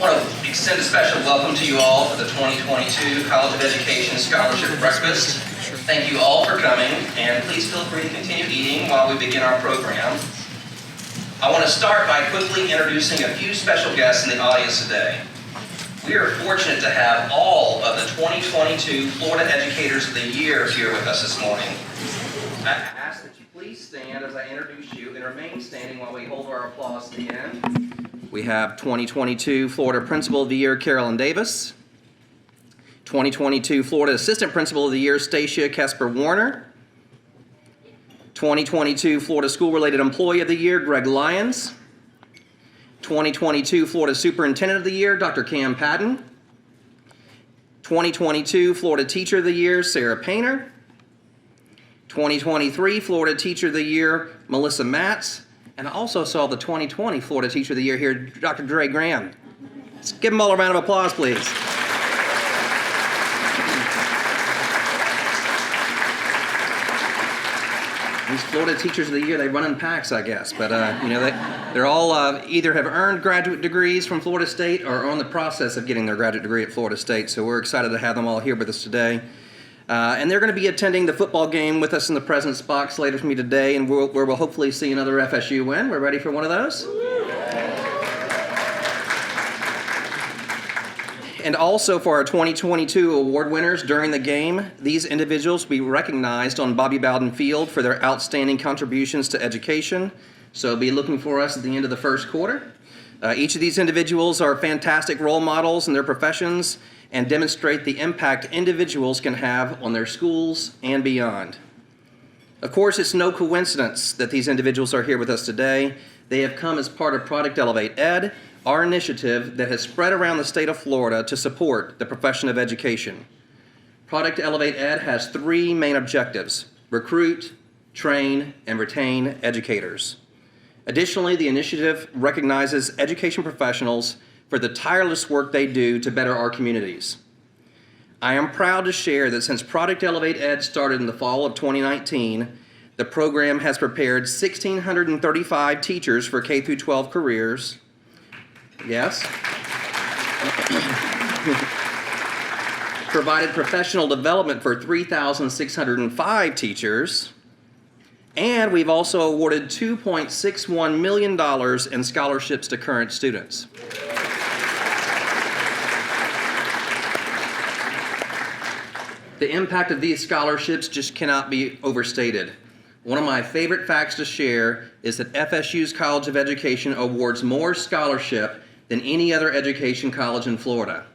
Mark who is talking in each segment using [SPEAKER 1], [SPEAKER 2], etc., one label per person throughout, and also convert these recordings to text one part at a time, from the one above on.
[SPEAKER 1] I want to extend a special welcome to you all for the 2022 College of Education Scholarship Breakfast. Thank you all for coming, and please feel free to continue eating while we begin our program. I want to start by quickly introducing a few special guests in the audience today. We are fortunate to have all of the 2022 Florida Educators of the Year here with us this morning. I ask that you please stand as I introduce you and remain standing while we hold our applause to the end. We have 2022 Florida Principal of the Year, Carolyn Davis. 2022 Florida Assistant Principal of the Year, Stacia Kesper Warner. 2022 Florida School-Related Employee of the Year, Greg Lyons. 2022 Florida Superintendent of the Year, Dr. Cam Patton. 2022 Florida Teacher of the Year, Sarah Painter. 2023 Florida Teacher of the Year, Melissa Matz. And I also saw the 2020 Florida Teacher of the Year here, Dr. Dre Graham. Let's give them all a round of applause, please. These Florida Teachers of the Year, they run in packs, I guess. But, they're all either have earned graduate degrees from Florida State or are on the process of getting their graduate degree at Florida State. So we're excited to have them all here with us today. And they're going to be attending the football game with us in the President's Box later for me today, and where we'll hopefully see another FSU win. We're ready for one of those? And also for our 2022 award winners during the game, these individuals will be recognized on Bobby Bowden Field for their outstanding contributions to education. So be looking for us at the end of the first quarter. Each of these individuals are fantastic role models in their professions and demonstrate the impact individuals can have on their schools and beyond. Of course, it's no coincidence that these individuals are here with us today. They have come as part of Product Elevate Ed, our initiative that has spread around the state of Florida to support the profession of education. Product Elevate Ed has three main objectives: recruit, train, and retain educators. Additionally, the initiative recognizes education professionals for the tireless work they do to better our communities. I am proud to share that since Product Elevate Ed started in the fall of 2019, the program has prepared 1,635 teachers for K-12 careers. Yes. Provided professional development for 3,605 teachers. And we've also awarded $2.61 million in scholarships to current students. The impact of these scholarships just cannot be overstated. One of my favorite facts to share is that FSU's College of Education awards more scholarship than any other education college in Florida.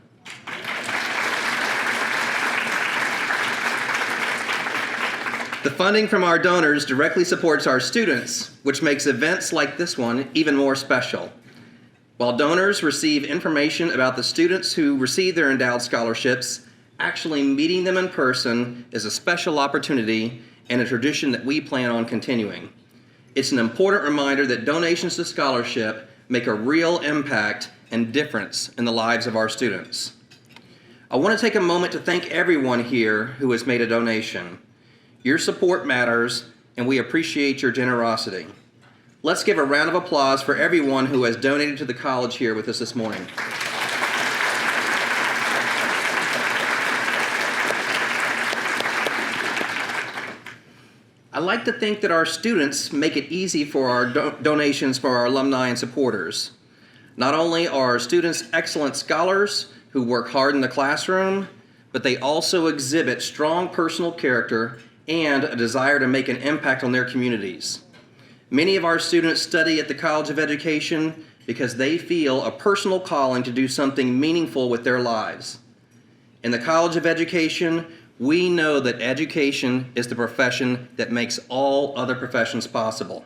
[SPEAKER 1] The funding from our donors directly supports our students, which makes events like this one even more special. While donors receive information about the students who receive their endowed scholarships, actually meeting them in person is a special opportunity and a tradition that we plan on continuing. It's an important reminder that donations to scholarship make a real impact and difference in the lives of our students. I want to take a moment to thank everyone here who has made a donation. Your support matters, and we appreciate your generosity. Let's give a round of applause for everyone who has donated to the college here with us this morning. I like to think that our students make it easy for our donations for our alumni and supporters. Not only are our students excellent scholars who work hard in the classroom, but they also exhibit strong personal character and a desire to make an impact on their communities. Many of our students study at the College of Education because they feel a personal calling to do something meaningful with their lives. In the College of Education, we know that education is the profession that makes all other professions possible.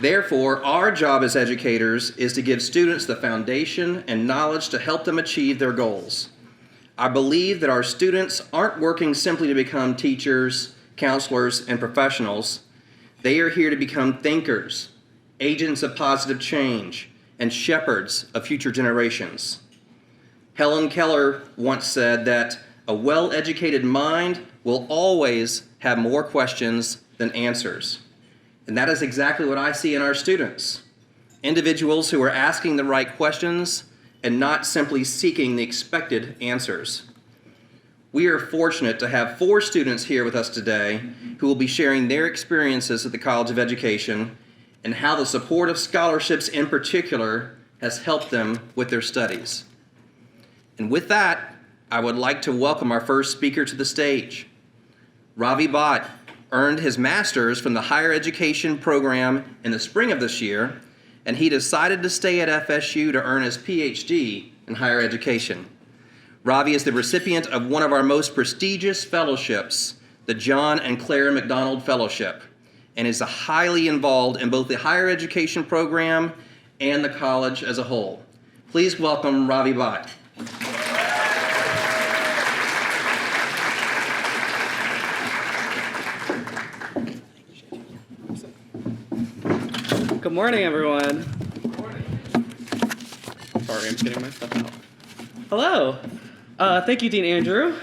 [SPEAKER 1] Therefore, our job as educators is to give students the foundation and knowledge to help them achieve their goals. I believe that our students aren't working simply to become teachers, counselors, and professionals. They are here to become thinkers, agents of positive change, and shepherds of future generations. Helen Keller once said that a well-educated mind will always have more questions than answers. And that is exactly what I see in our students. Individuals who are asking the right questions and not simply seeking the expected answers. We are fortunate to have 4 students here with us today who will be sharing their experiences at the College of Education and how the support of scholarships in particular has helped them with their studies. And with that, I would like to welcome our first speaker to the stage. Ravi Bhatt earned his master's from the higher education program in the spring of this year, and he decided to stay at FSU to earn his PhD in higher education. Ravi is the recipient of one of our most prestigious fellowships, the John and Clara McDonald Fellowship, and is highly involved in both the higher education program and the college as a whole. Please welcome Ravi Bhatt.
[SPEAKER 2] Good morning, everyone. Good morning. Sorry, I'm getting my stuff out. Hello. Thank you, Dean Andrew.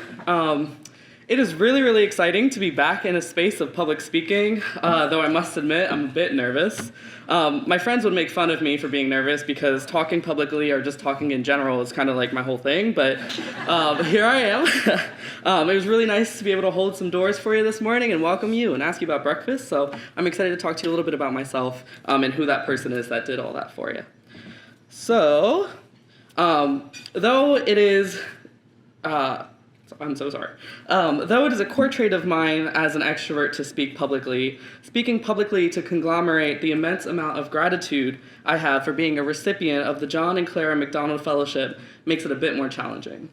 [SPEAKER 2] It is really, really exciting to be back in a space of public speaking, though I must admit I'm a bit nervous. My friends would make fun of me for being nervous because talking publicly or just talking in general is kind of like my whole thing, but here I am. It was really nice to be able to hold some doors for you this morning and welcome you and ask you about breakfast, so I'm excited to talk to you a little bit about myself and who that person is that did all that for you. So, though it is... I'm so sorry. Though it is a core trait of mine as an extrovert to speak publicly, speaking publicly to conglomerate the immense amount of gratitude I have for being a recipient of the John and Clara McDonald Fellowship makes it a bit more challenging.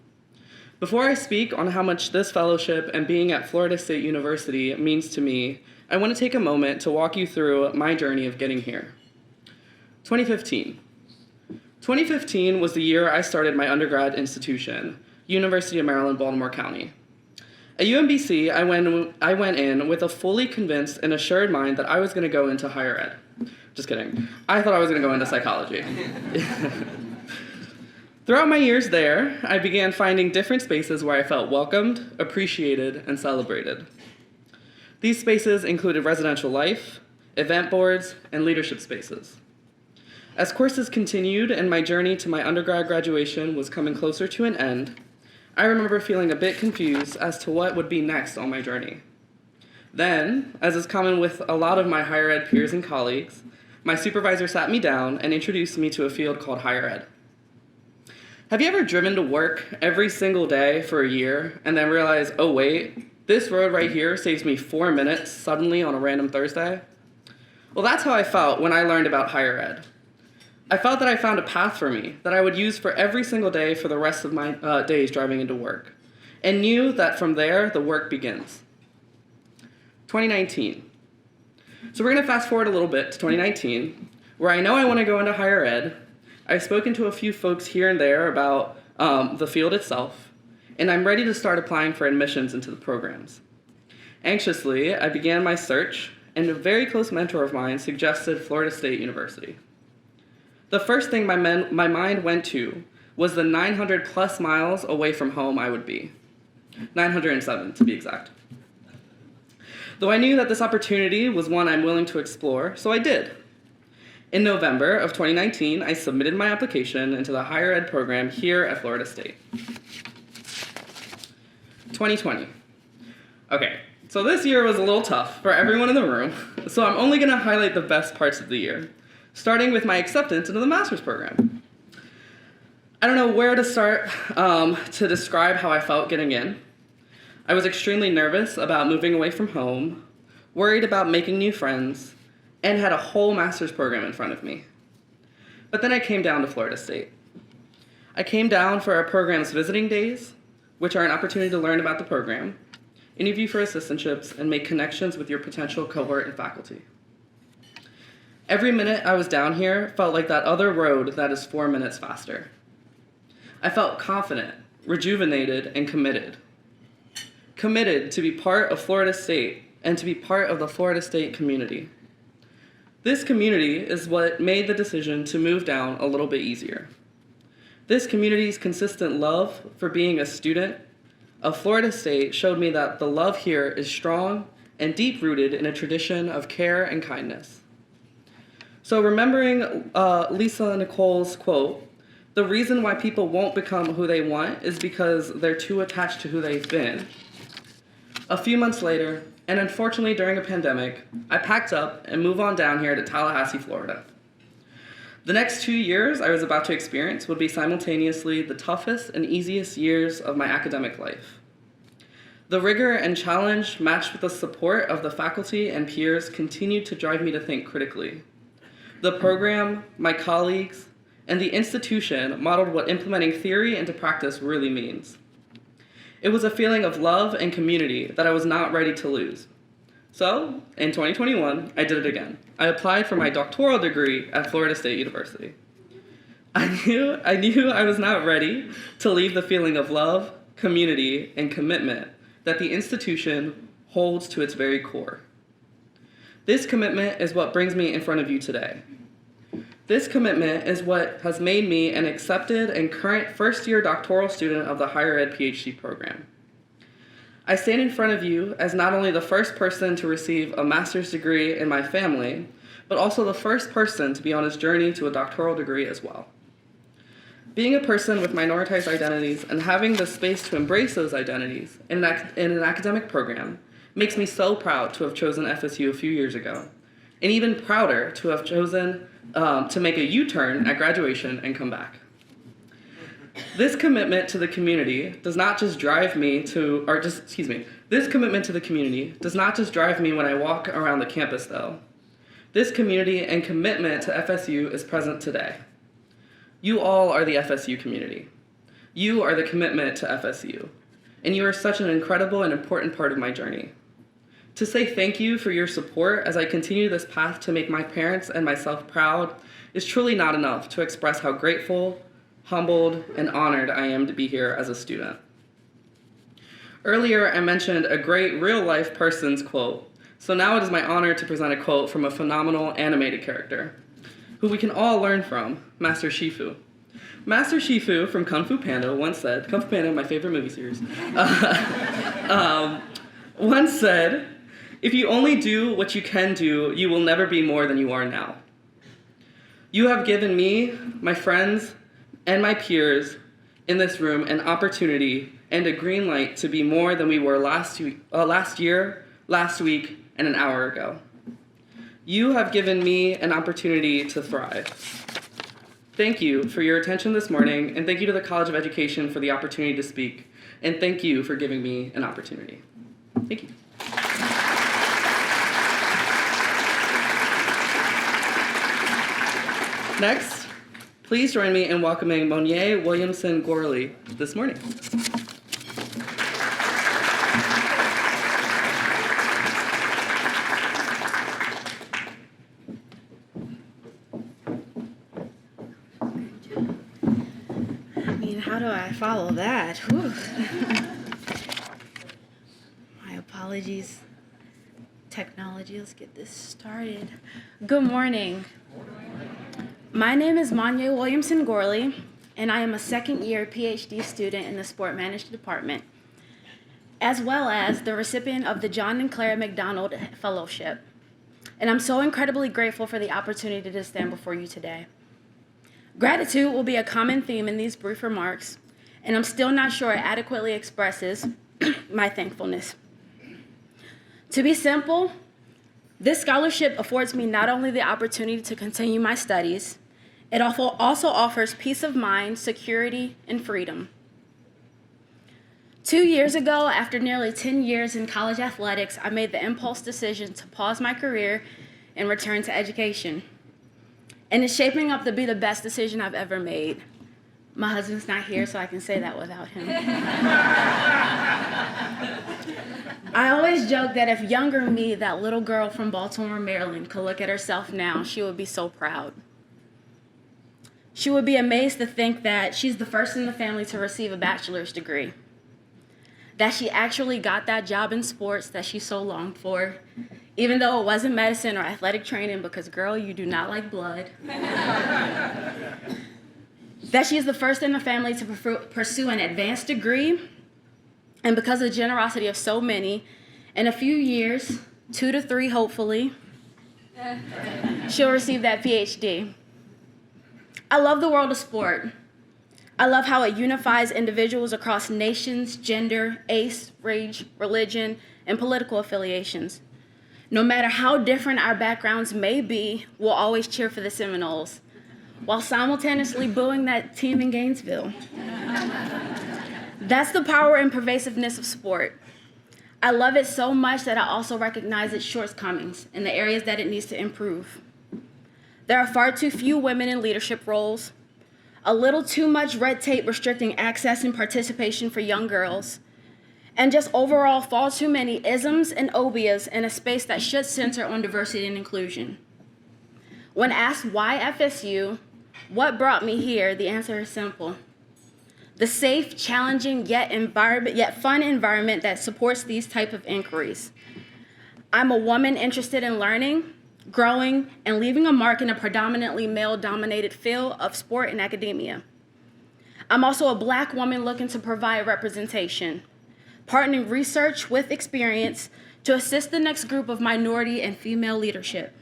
[SPEAKER 2] Before I speak on how much this fellowship and being at Florida State University means to me, I want to take a moment to walk you through my journey of getting here. 2015. 2015 was the year I started my undergrad institution, University of Maryland, Baltimore County. At UMBC, I went in with a fully convinced and assured mind that I was going to go into higher ed. Just kidding. I thought I was going to go into psychology. Throughout my years there, I began finding different spaces where I felt welcomed, appreciated, and celebrated. These spaces included residential life, event boards, and leadership spaces. As courses continued and my journey to my undergrad graduation was coming closer to an end, I remember feeling a bit confused as to what would be next on my journey. Then, as is common with a lot of my higher ed peers and colleagues, my supervisor sat me down and introduced me to a field called higher ed. Have you ever driven to work every single day for a year and then realized, oh wait, this road right here saves me 4 minutes suddenly on a random Thursday? Well, that's how I felt when I learned about higher ed. I felt that I found a path for me that I would use for every single day for the rest of my days driving into work, and knew that from there, the work begins. 2019. So we're going to fast forward a little bit to 2019, where I know I want to go into higher ed. I've spoken to a few folks here and there about the field itself, and I'm ready to start applying for admissions into the programs. Anxiously, I began my search, and a very close mentor of mine suggested Florida State University. The first thing my mind went to was the 900 plus miles away from home I would be. 907 to be exact. Though I knew that this opportunity was one I'm willing to explore, so I did. In November of 2019, I submitted my application into the higher ed program here at Florida State. 2020. Okay, so this year was a little tough for everyone in the room, so I'm only going to highlight the best parts of the year, starting with my acceptance into the master's program. I don't know where to start to describe how I felt getting in. I was extremely nervous about moving away from home, worried about making new friends, and had a whole master's program in front of me. But then I came down to Florida State. I came down for our program's visiting days, which are an opportunity to learn about the program, interview for assistantships, and make connections with your potential cohort and faculty. Every minute I was down here felt like that other road that is 4 minutes faster. I felt confident, rejuvenated, and committed. Committed to be part of Florida State and to be part of the Florida State community. This community is what made the decision to move down a little bit easier. This community's consistent love for being a student of Florida State showed me that the love here is strong and deep-rooted in a tradition of care and kindness. So remembering Lisa Nicole's quote, "The reason why people won't become who they want is because they're too attached to who they've been." A few months later, and unfortunately during a pandemic, I packed up and moved on down here to Tallahassee, Florida. The next 2 years I was about to experience would be simultaneously the toughest and easiest years of my academic life. The rigor and challenge matched with the support of the faculty and peers continued to drive me to think critically. The program, my colleagues, and the institution modeled what implementing theory into practice really means. It was a feeling of love and community that I was not ready to lose. So, in 2021, I did it again. I applied for my doctoral degree at Florida State University. I knew I was not ready to leave the feeling of love, community, and commitment that the institution holds to its very core. This commitment is what brings me in front of you today. This commitment is what has made me an accepted and current first-year doctoral student of the higher ed PhD program. I stand in front of you as not only the first person to receive a master's degree in my family, but also the first person to be on his journey to a doctoral degree as well. Being a person with minoritized identities and having the space to embrace those identities in an academic program makes me so proud to have chosen FSU a few years ago, and even prouder to have chosen to make a U-turn at graduation and come back. This commitment to the community does not just drive me this commitment to the community does not just drive me when I walk around the campus though. This community and commitment to FSU is present today. You all are the FSU community. You are the commitment to FSU, and you are such an incredible and important part of my journey. To say thank you for your support as I continue this path to make my parents and myself proud is truly not enough to express how grateful, humbled, and honored I am to be here as a student. Earlier, I mentioned a great real-life person's quote, so now it is my honor to present a quote from a phenomenal animated character, who we can all learn from, Master Shifu. Master Shifu from Kung Fu Panda once said, Kung Fu Panda, my favorite movie series, once said, "If you only do what you can do, you will never be more than you are now." You have given me, my friends, and my peers in this room an opportunity and a green light to be more than we were last year, last week, and an hour ago. You have given me an opportunity to thrive. Thank you for your attention this morning, and thank you to the College of Education for the opportunity to speak, and thank you for giving me an opportunity. Thank you. Next, please join me in welcoming Monyae Williamson-Gourley this morning.
[SPEAKER 3] How do I follow that? Whew. My apologies. Technology, let's get this started. Good morning. My name is Monyae Williamson-Gourley, and I am a second-year PhD student in the Sport Management Department, as well as the recipient of the John and Clara McDonald Fellowship. And I'm so incredibly grateful for the opportunity to stand before you today. Gratitude will be a common theme in these brief remarks, and I'm still not sure it adequately expresses my thankfulness. To be simple, this scholarship affords me not only the opportunity to continue my studies, it also offers peace of mind, security, and freedom. 2 years ago, after nearly 10 years in college athletics, I made the impulse decision to pause my career and return to education. And it's shaping up to be the best decision I've ever made. My husband's not here, so I can say that without him. I always joke that if younger me, that little girl from Baltimore, Maryland, could look at herself now, she would be so proud. She would be amazed to think that she's the first in the family to receive a bachelor's degree, that she actually got that job in sports that she so longed for, even though it wasn't medicine or athletic training, because, girl, you do not like blood. That she is the first in the family to pursue an advanced degree, and because of the generosity of so many, In a few years, 2 to 3 hopefully, she'll receive that PhD. I love the world of sport. I love how it unifies individuals across nations, gender, age, race, religion, and political affiliations. No matter how different our backgrounds may be, we'll always cheer for the Seminoles, while simultaneously booing that team in Gainesville. That's the power and pervasiveness of sport. I love it so much that I also recognize its shortcomings and the areas that it needs to improve. There are far too few women in leadership roles, a little too much red tape restricting access and participation for young girls, and just overall far too many isms and obias in a space that should center on diversity and inclusion. When asked why FSU, what brought me here, the answer is simple. The safe, challenging, yet fun environment that supports these type of inquiries. I'm a woman interested in learning, growing, and leaving a mark in a predominantly male-dominated field of sport and academia. I'm also a Black woman looking to provide representation, partnering research with experience to assist the next group of minority and female leadership.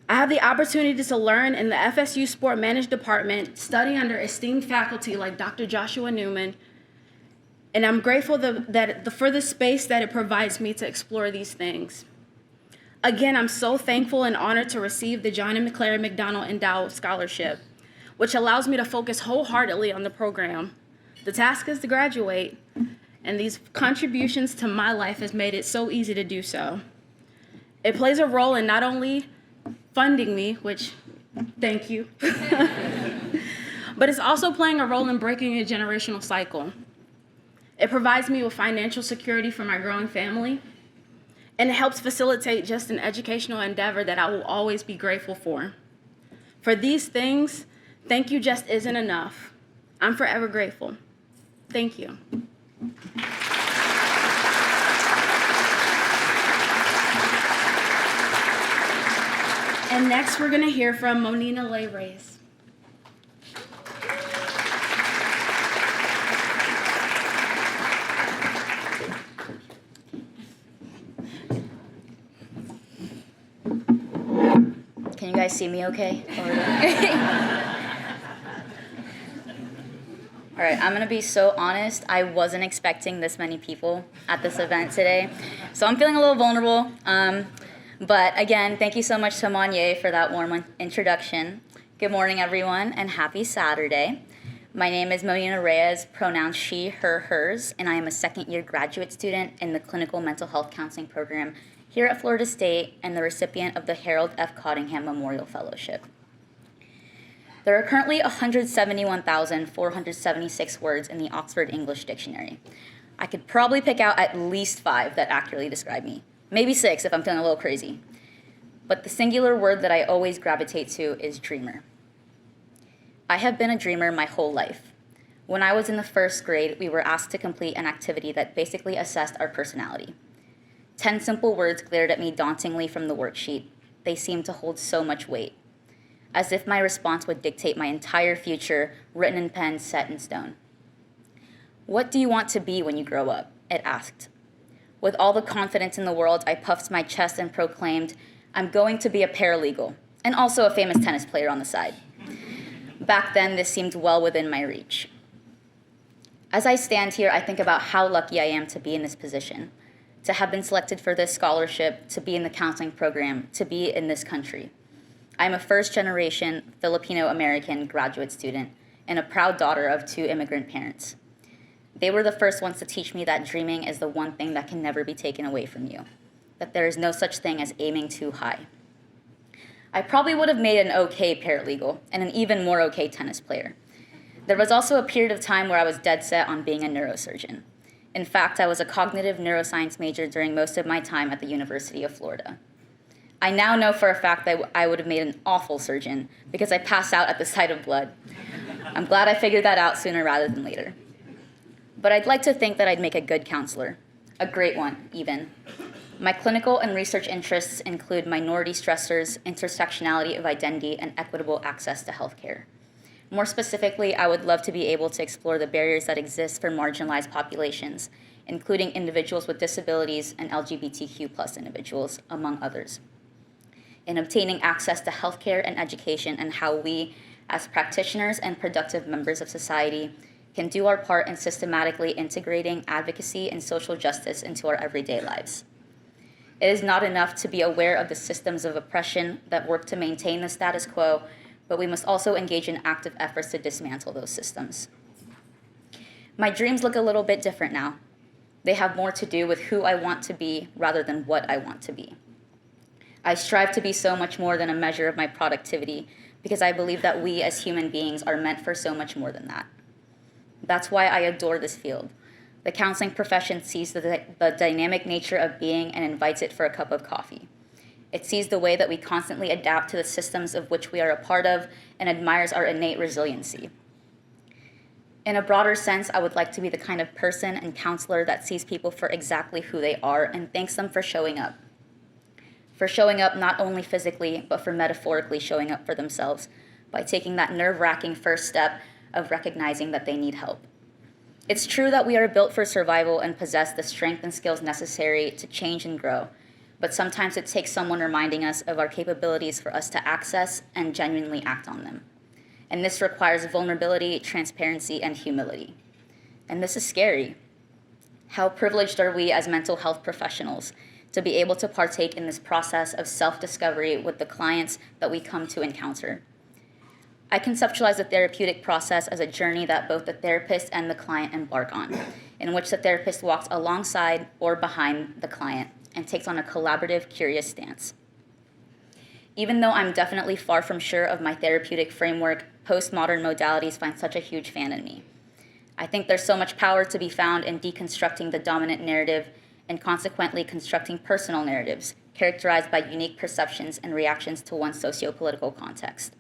[SPEAKER 3] I have the opportunity to learn in the FSU Sport Management Department, study under esteemed faculty like Dr. Joshua Newman, and I'm grateful for the space that it provides me to explore these things. Again, I'm so thankful and honored to receive the John and Claire McDonald Endowed Scholarship, which allows me to focus wholeheartedly on the program. The task is to graduate, and these contributions to my life has made it so easy to do so. It plays a role in not only funding me, which, thank you, but it's also playing a role in breaking a generational cycle. It provides me with financial security for my growing family, and it helps facilitate just an educational endeavor that I will always be grateful for. For these things, thank you just isn't enough. I'm forever grateful. Thank you. And next, we're going to hear from Monina Lei Reyes.
[SPEAKER 4] Can you guys see me okay? All right, I'm gonna be so honest. I wasn't expecting this many people at this event today, so I'm feeling a little vulnerable. But again, thank you so much to Monyae for that warm introduction. Good morning, everyone, and happy Saturday. My name is Monina Reyes, pronouns she, her, hers, and I am a second-year graduate student in the Clinical Mental Health Counseling Program here at Florida State and the recipient of the Harold F. Cottingham Memorial Fellowship. There are currently 171,476 words in the Oxford English Dictionary. I could probably pick out at least 5 that accurately describe me. Maybe 6 if I'm feeling a little crazy. But the singular word that I always gravitate to is dreamer. I have been a dreamer my whole life. When I was in the 1st grade, we were asked to complete an activity that basically assessed our personality. 10 simple words glared at me dauntingly from the worksheet. They seemed to hold so much weight, as if my response would dictate my entire future, written in pen, set in stone. What do you want to be when you grow up? It asked. With all the confidence in the world, I puffed my chest and proclaimed, I'm going to be a paralegal, and also a famous tennis player on the side. Back then, this seemed well within my reach. As I stand here, I think about how lucky I am to be in this position, to have been selected for this scholarship, to be in the counseling program, to be in this country. I'm a first-generation Filipino-American graduate student and a proud daughter of 2 immigrant parents. They were the first ones to teach me that dreaming is the one thing that can never be taken away from you, that there is no such thing as aiming too high. I probably would have made an okay paralegal and an even more okay tennis player. There was also a period of time where I was dead set on being a neurosurgeon. In fact, I was a cognitive neuroscience major during most of my time at the University of Florida. I now know for a fact that I would have made an awful surgeon because I passed out at the sight of blood. I'm glad I figured that out sooner rather than later. But I'd like to think that I'd make a good counselor, a great one, even. My clinical and research interests include minority stressors, intersectionality of identity, and equitable access to healthcare. More specifically, I would love to be able to explore the barriers that exist for marginalized populations including individuals with disabilities and LGBTQ+ individuals, among others, in obtaining access to healthcare and education, and how we, as practitioners and productive members of society, can do our part in systematically integrating advocacy and social justice into our everyday lives. It is not enough to be aware of the systems of oppression that work to maintain the status quo, but we must also engage in active efforts to dismantle those systems. My dreams look a little bit different now. They have more to do with who I want to be rather than what I want to be. I strive to be so much more than a measure of my productivity because I believe that we as human beings are meant for so much more than that. That's why I adore this field. The counseling profession sees the dynamic nature of being and invites it for a cup of coffee. It sees the way that we constantly adapt to the systems of which we are a part of and admires our innate resiliency. In a broader sense, I would like to be the kind of person and counselor that sees people for exactly who they are and thanks them for showing up. For showing up not only physically, but for metaphorically showing up for themselves by taking that nerve-wracking first step of recognizing that they need help. It's true that we are built for survival and possess the strength and skills necessary to change and grow, but sometimes it takes someone reminding us of our capabilities for us to access and genuinely act on them. And this requires vulnerability, transparency, and humility. And this is scary. How privileged are we as mental health professionals to be able to partake in this process of self-discovery with the clients that we come to encounter? I conceptualize the therapeutic process as a journey that both the therapist and the client embark on, in which the therapist walks alongside or behind the client and takes on a collaborative, curious stance. Even though I'm definitely far from sure of my therapeutic framework, postmodern modalities find such a huge fan in me. I think there's so much power to be found in deconstructing the dominant narrative and consequently constructing personal narratives characterized by unique perceptions and reactions to one's socio-political context.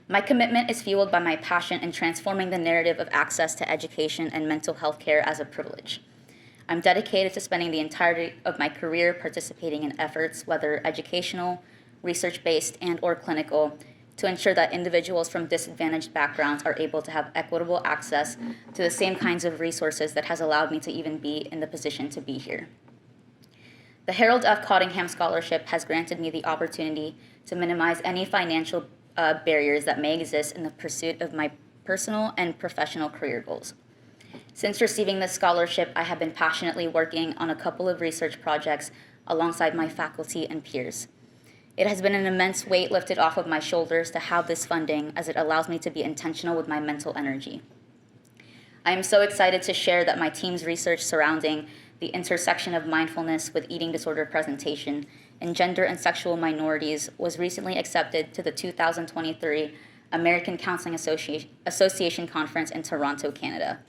[SPEAKER 4] My commitment is fueled by my passion in transforming the narrative of access to education and mental health care as a privilege. I'm dedicated to spending the entirety of my career participating in efforts, whether educational, research-based, and/or clinical, to ensure that individuals from disadvantaged backgrounds are able to have equitable access to the same kinds of resources that has allowed me to even be in the position to be here. The Harold F. Cottingham Scholarship has granted me the opportunity to minimize any financial barriers that may exist in the pursuit of my personal and professional career goals. Since receiving this scholarship, I have been passionately working on a couple of research projects alongside my faculty and peers. It has been an immense weight lifted off of my shoulders to have this funding, as it allows me to be intentional with my mental energy. I am so excited to share that my team's research surrounding the intersection of mindfulness with eating disorder presentation and gender and sexual minorities was recently accepted to the 2023 American Counseling Association Conference in Toronto, Canada.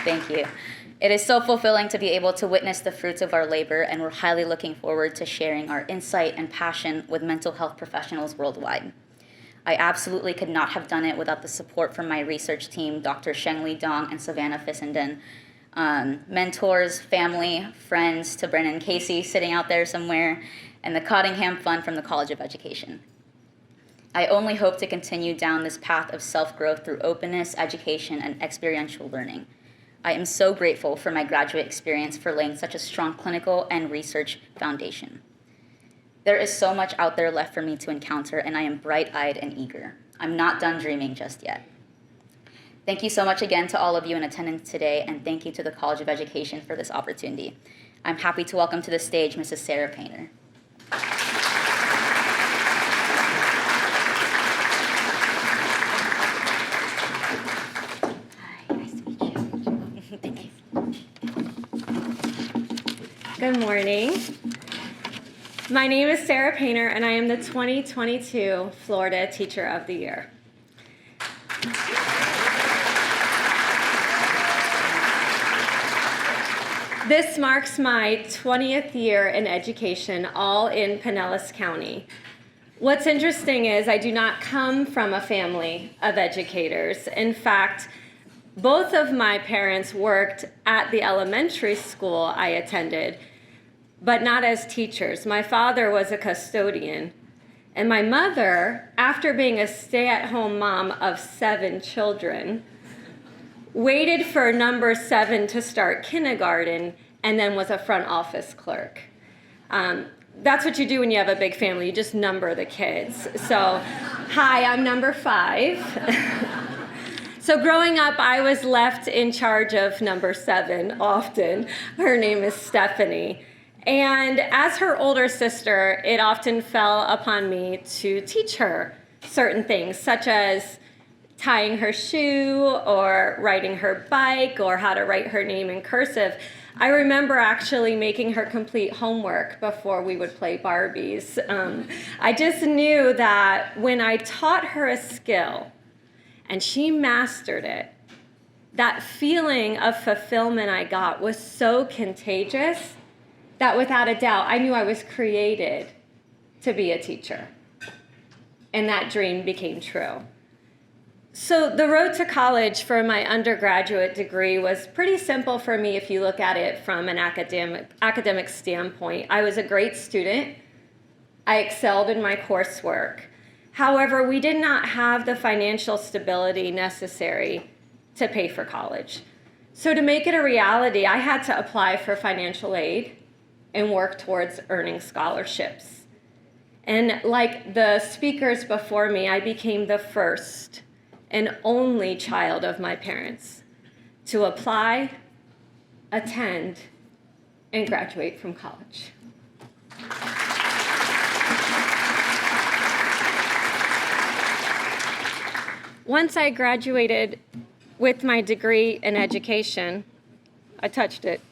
[SPEAKER 4] Thank you. It is so fulfilling to be able to witness the fruits of our labor, and we're highly looking forward to sharing our insight and passion with mental health professionals worldwide. I absolutely could not have done it without the support from my research team, Dr. Shengli Dong and Savannah Fissenden, mentors, family, friends to Brennan Casey sitting out there somewhere, and the Cottingham Fund from the College of Education. I only hope to continue down this path of self-growth through openness, education, and experiential learning. I am so grateful for my graduate experience for laying such a strong clinical and research foundation. There is so much out there left for me to encounter, and I am bright-eyed and eager. I'm not done dreaming just yet. Thank you so much again to all of you in attendance today, and thank you to the College of Education for this opportunity. I'm happy to welcome to the stage Mrs. Sarah Painter.
[SPEAKER 5] Good morning. My name is Sarah Painter, and I am the 2022 Florida Teacher of the Year. This marks my 20th year in education, all in Pinellas County. What's interesting is I do not come from a family of educators. In fact, both of my parents worked at the elementary school I attended, but not as teachers. My father was a custodian, And my mother, after being a stay-at-home mom of 7 children, waited for number 7 to start kindergarten and then was a front office clerk. That's what you do when you have a big family. You just number the kids. So, hi, I'm number 5. So growing up, I was left in charge of number 7 often. Her name is Stephanie. And as her older sister, it often fell upon me to teach her certain things, such as tying her shoe or riding her bike or how to write her name in cursive. I remember actually making her complete homework before we would play Barbies. I just knew that when I taught her a skill and she mastered it, that feeling of fulfillment I got was so contagious that without a doubt, I knew I was created to be a teacher. And that dream became true. So the road to college for my undergraduate degree was pretty simple for me if you look at it from an academic standpoint. I was a great student. I excelled in my coursework. However, we did not have the financial stability necessary to pay for college. So to make it a reality, I had to apply for financial aid and work towards earning scholarships. And like the speakers before me, I became the first and only child of my parents to apply, attend, and graduate from college. Once I graduated with my degree in education, I touched it.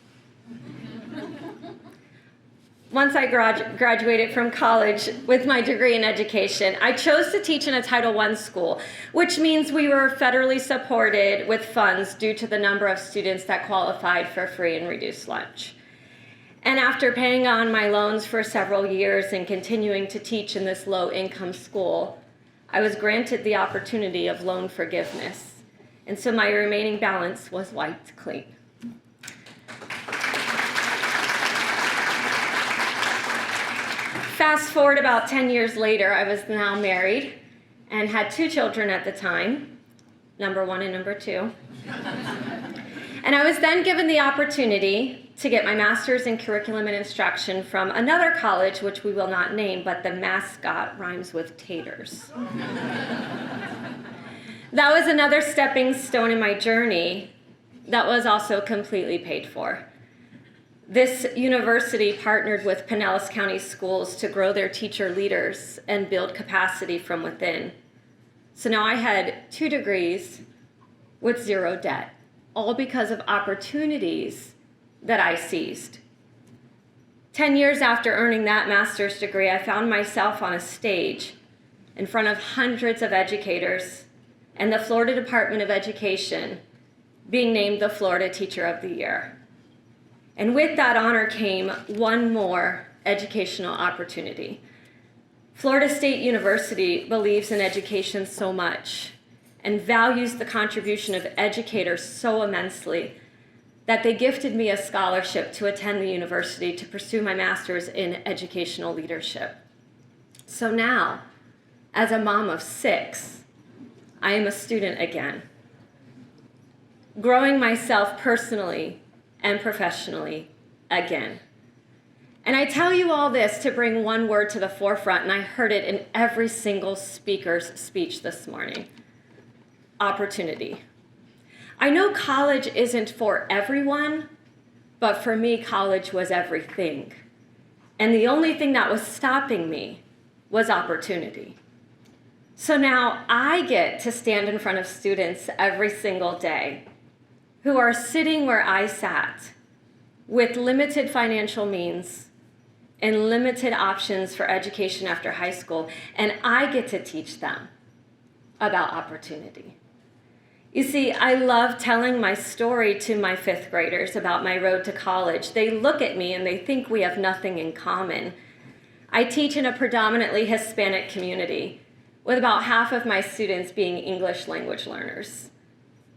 [SPEAKER 5] Once I graduated from college with my degree in education, I chose to teach in a Title I school, which means we were federally supported with funds due to the number of students that qualified for free and reduced lunch. And after paying on my loans for several years and continuing to teach in this low-income school, I was granted the opportunity of loan forgiveness. And so my remaining balance was wiped clean. Fast forward about 10 years later, I was now married and had 2 children at the time, number 1 and number 2. And I was then given the opportunity to get my master's in curriculum and instruction from another college, which we will not name, but the mascot rhymes with taters. That was another stepping stone in my journey that was also completely paid for. This university partnered with Pinellas County Schools to grow their teacher leaders and build capacity from within. So now I had 2 degrees with 0 debt, all because of opportunities that I seized. 10 years after earning that master's degree, I found myself on a stage in front of hundreds of educators and the Florida Department of Education being named the Florida Teacher of the Year. And with that honor came one more educational opportunity. Florida State University believes in education so much and values the contribution of educators so immensely that they gifted me a scholarship to attend the university to pursue my master's in educational leadership. So now, as a mom of 6, I am a student again, growing myself personally and professionally again. And I tell you all this to bring one word to the forefront, and I heard it in every single speaker's speech this morning: opportunity. I know college isn't for everyone, but for me, college was everything. And the only thing that was stopping me was opportunity. So now I get to stand in front of students every single day who are sitting where I sat with limited financial means and limited options for education after high school, and I get to teach them about opportunity. You see, I love telling my story to my 5th graders about my road to college. They look at me and they think we have nothing in common. I teach in a predominantly Hispanic community, with about half of my students being English language learners.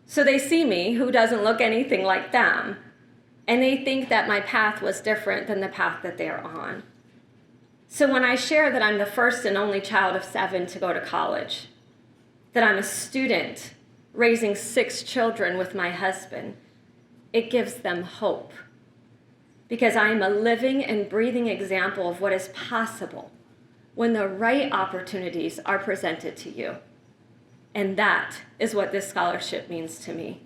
[SPEAKER 5] So they see me, who doesn't look anything like them, and they think that my path was different than the path that they're on. So when I share that I'm the first and only child of 7 to go to college, that I'm a student raising 6 children with my husband, it gives them hope. Because I am a living and breathing example of what is possible when the right opportunities are presented to you. And that is what this scholarship means to me.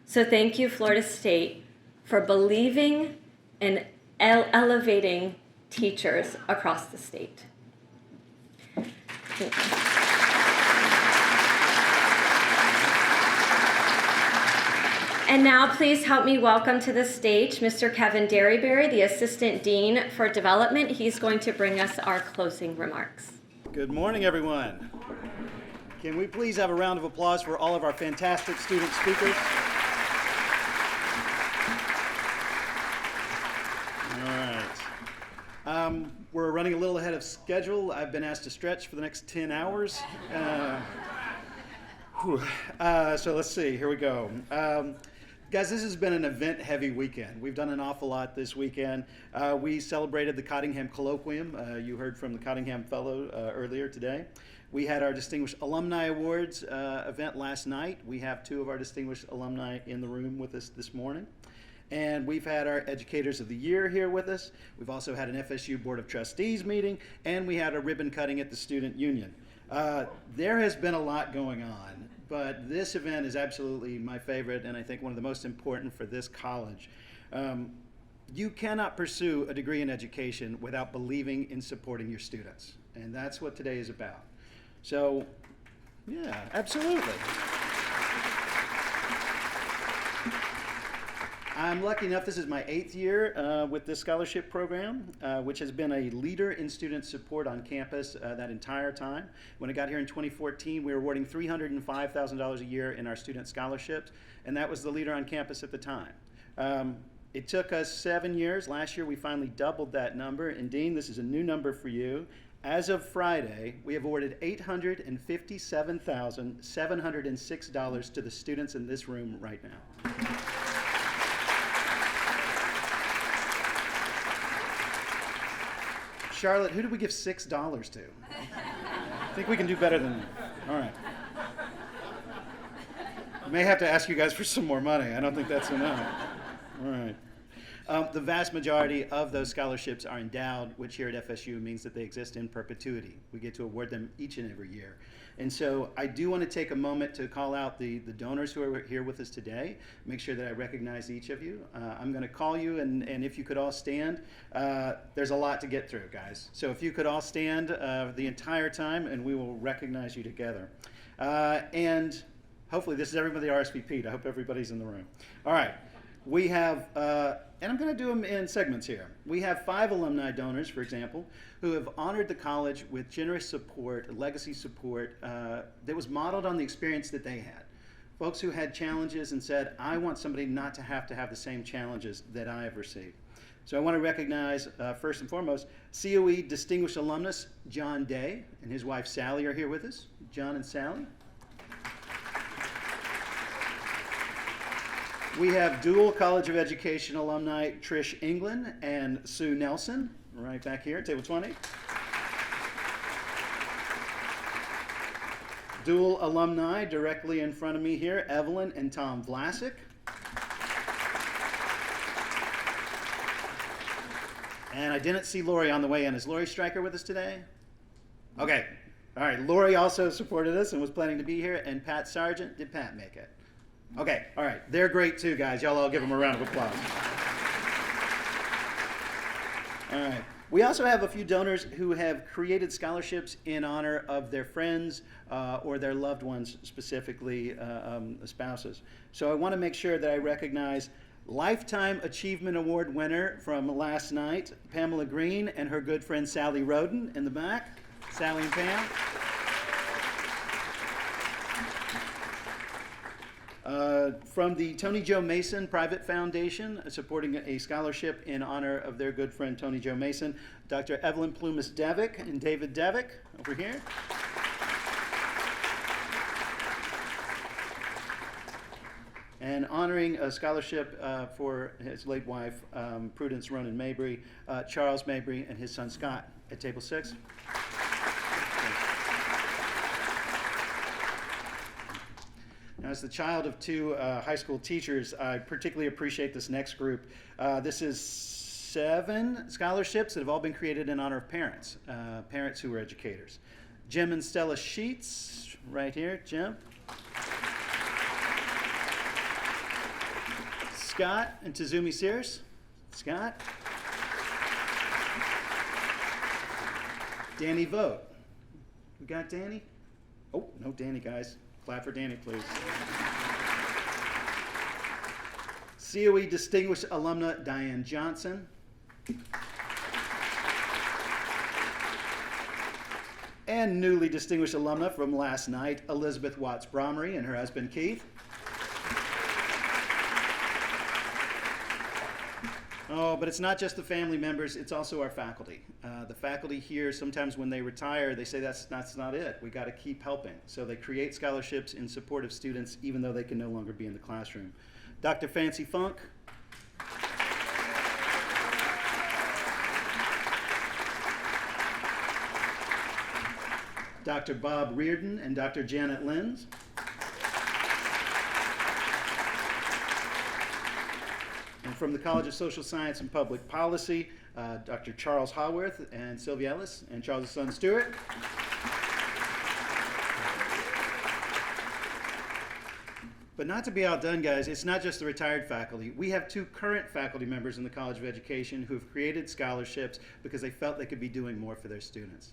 [SPEAKER 5] So thank you, Florida State, for believing and elevating teachers across the state. Thank you. And now please help me welcome to the stage Mr. Kevin Derryberry, the Assistant Dean for Development. He's going to bring us our closing remarks.
[SPEAKER 6] Good morning, everyone. Can we please have a round of applause for all of our fantastic student speakers? All right. We're running a little ahead of schedule. I've been asked to stretch for the next 10 hours. So let's see, here we go. Guys, this has been an event-heavy weekend. We've done an awful lot this weekend. We celebrated the Cottingham Colloquium. You heard from the Cottingham Fellow earlier today. We had our Distinguished Alumni Awards event last night. We have 2 of our distinguished alumni in the room with us this morning. And we've had our Educators of the Year here with us. We've also had an FSU Board of Trustees meeting, and we had a ribbon cutting at the Student Union. There has been a lot going on, but this event is absolutely my favorite, and I think one of the most important for this college. You cannot pursue a degree in education without believing in supporting your students, and that's what today is about. So, yeah, absolutely. I'm lucky enough, this is my 8th year with this scholarship program, which has been a leader in student support on campus that entire time. When I got here in 2014, we were awarding $305,000 a year in our student scholarships, and that was the leader on campus at the time. It took us 7 years. Last year, we finally doubled that number, and Dean, this is a new number for you. As of Friday, we have awarded $857,706 to the students in this room right now. Charlotte, who did we give $6 to? I think we can do better than that. All right. I may have to ask you guys for some more money. I don't think that's enough. All right. The vast majority of those scholarships are endowed, which here at FSU means that they exist in perpetuity. We get to award them each and every year. And so I do want to take a moment to call out the donors who are here with us today, make sure that I recognize each of you. I'm going to call you, and if you could all stand, there's a lot to get through, guys. So if you could all stand the entire time, and we will recognize you together. And hopefully this is everybody RSVP'd. I hope everybody's in the room. All right. We have, and I'm going to do them in segments here. We have 5 alumni donors, for example, who have honored the college with generous support, legacy support that was modeled on the experience that they had. Folks who had challenges and said, I want somebody not to have the same challenges that I have received. So I want to recognize, first and foremost, COE Distinguished Alumnus John Day and his wife Sally are here with us. John and Sally. We have dual College of Education alumni Trish England and Sue Nelson, right back here, table 20. Dual alumni directly in front of me here, Evelyn and Tom Vlasic. And I didn't see Lori on the way in. Is Lori Stryker with us today? Okay. All right. Lori also supported us and was planning to be here. And Pat Sargent, did Pat make it? Okay, all right. They're great too, guys. Y'all all give them a round of applause. All right. We also have a few donors who have created scholarships in honor of their friends or their loved ones, specifically spouses. So I want to make sure that I recognize Lifetime Achievement Award winner from last night, Pamela Green, and her good friend Sally Roden in the back. Sally and Pam. From the Tony Joe Mason Private Foundation, supporting a scholarship in honor of their good friend Tony Joe Mason, Dr. Evelyn Plumas-Devick and David Devick over here. And honoring a scholarship for his late wife, Prudence Ronan Mabry, Charles Mabry, and his son Scott at table 6. Now, as the child of two high school teachers, I particularly appreciate this next group. This is 7 scholarships that have all been created in honor of parents, parents who are educators. Jim and Stella Sheets, right here, Jim. Scott and Tazumi Sears. Scott. Danny Vogt. We got Danny? Oh, no Danny, guys. Clap for Danny, please. COE Distinguished Alumna Diane Johnson. And newly distinguished alumna from last night, Elizabeth Watts Bromry and her husband Keith. Oh, but it's not just the family members, it's also our faculty. The faculty here, sometimes when they retire, they say that's not it. We got to keep helping. So they create scholarships in support of students even though they can no longer be in the classroom. Dr. Fancy Funk. Dr. Bob Reardon and Dr. Janet Lenz. And from the College of Social Science and Public Policy, Dr. Charles Haworth and Sylvia Ellis, and Charles' son Stuart. But not to be outdone, guys, it's not just the retired faculty. We have 2 current faculty members in the College of Education who have created scholarships because they felt they could be doing more for their students.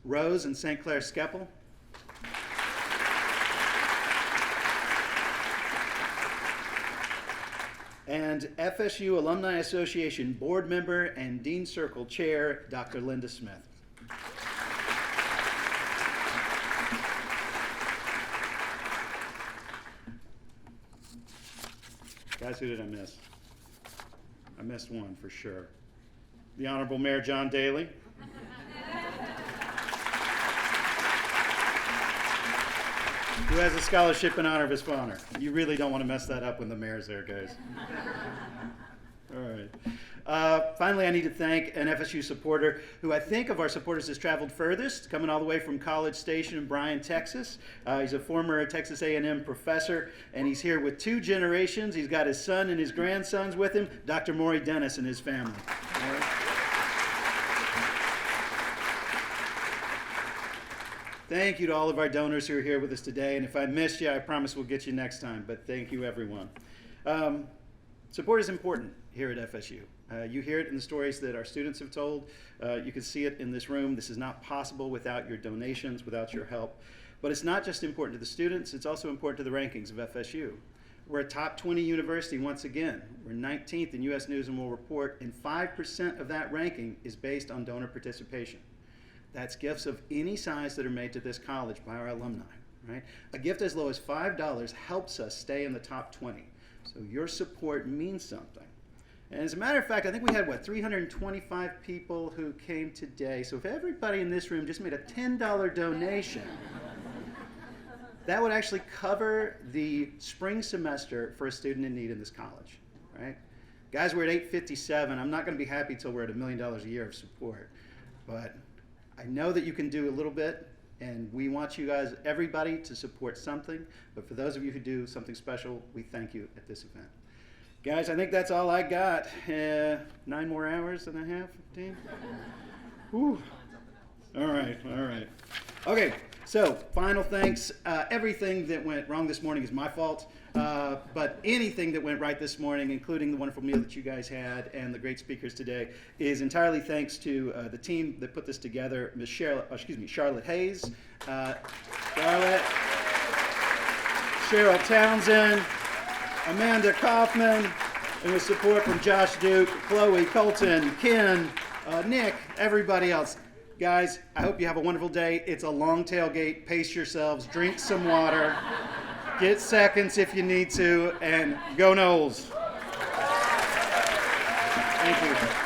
[SPEAKER 6] Rose and St. Clair Skeppel. And FSU Alumni Association board member and Dean Circle chair, Dr. Linda Smith. Guys, who did I miss? I missed one for sure. The Honorable Mayor John Daly. Who has a scholarship in honor of his father. You really don't want to mess that up when the mayor's there, guys. All right. Finally, I need to thank an FSU supporter who I think of our supporters has traveled furthest, coming all the way from College Station in Bryan, Texas. He's a former Texas A&M professor, and he's here with 2 generations. He's got his son and his grandsons with him, Dr. Maury Dennis and his family. All right. Thank you to all of our donors who are here with us today. And if I missed you, I promise we'll get you next time. But thank you, everyone. Support is important here at FSU. You hear it in the stories that our students have told. You can see it in this room. This is not possible without your donations, without your help. But it's not just important to the students. It's also important to the rankings of FSU. We're a top 20 university once again. We're 19th in U.S. News and World Report, and 5% of that ranking is based on donor participation. That's gifts of any size that are made to this college by our alumni, right? A gift as low as $5 helps us stay in the top 20. So your support means something. And as a matter of fact, I think we had, 325 people who came today. So if everybody in this room just made a $10 donation, that would actually cover the spring semester for a student in need in this college, right? Guys, we're at $857. I'm not going to be happy till we're at $1 million a year of support. But I know that you can do a little bit, and we want you guys, everybody, to support something. But for those of you who do something special, we thank you at this event. Guys, I think that's all I got. 9 more hours and a half, Dean? Whew. All right. Okay, so final thanks. Everything that went wrong this morning is my fault. But anything that went right this morning, including the wonderful meal that you guys had and the great speakers today, is entirely thanks to the team that put this together, Charlotte Hayes, Cheryl Townsend, Amanda Kaufman, and with support from Josh Duke, Chloe, Colton, Ken, Nick, everybody else. Guys, I hope you have a wonderful day. It's a long tailgate. Pace yourselves. Drink some water. Get seconds if you need to, and go Knowles. Thank you.